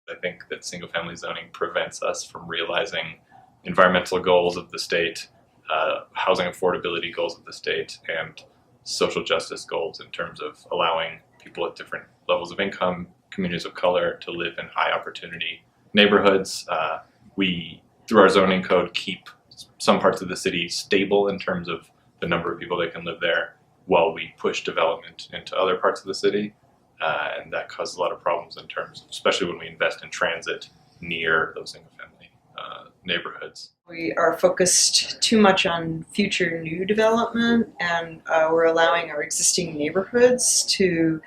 I think that single-family zoning prevents us from realizing environmental goals of the state, housing affordability goals of the state, and social justice goals in terms of allowing people at different levels of income, communities of color, to live in high opportunity neighborhoods. We, through our zoning code, keep some parts of the city stable in terms of the number of people that can live there, while we push development into other parts of the city. And that causes a lot of problems in terms of, especially when we invest in transit near those single-family neighborhoods. We are focused too much on future new development, and we're allowing our existing neighborhoods to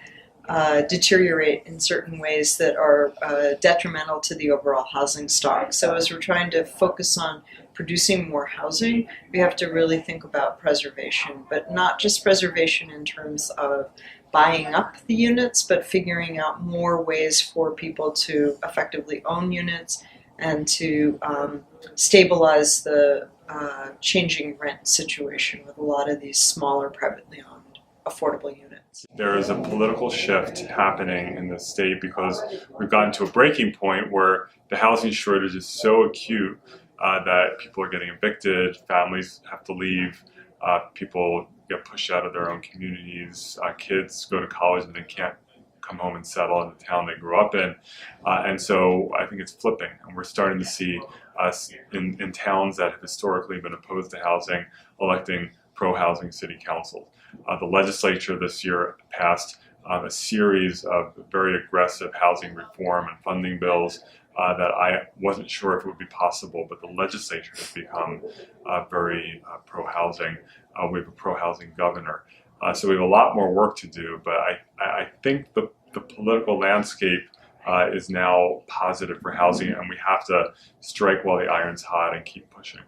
deteriorate in certain ways that are detrimental to the overall housing stock. So as we're trying to focus on producing more housing, we have to really think about preservation, but not just preservation in terms of buying up the units, but figuring out more ways for people to effectively own units and to stabilize the changing rent situation with a lot of these smaller privately owned affordable units. There is a political shift happening in the state because we've gotten to a breaking point where the housing shortage is so acute that people are getting evicted, families have to leave, people get pushed out of their own communities, kids go to college and they can't come home and settle in the town they grew up in. And so I think it's flipping, and we're starting to see us in towns that have historically been opposed to housing electing pro-housing city councils. The legislature this year passed a series of very aggressive housing reform and funding bills that I wasn't sure if it would be possible, but the legislature has become very pro-housing. We have a pro-housing governor. So we have a lot more work to do, but I think the political landscape is now positive for housing, and we have to strike while the iron's hot and keep pushing.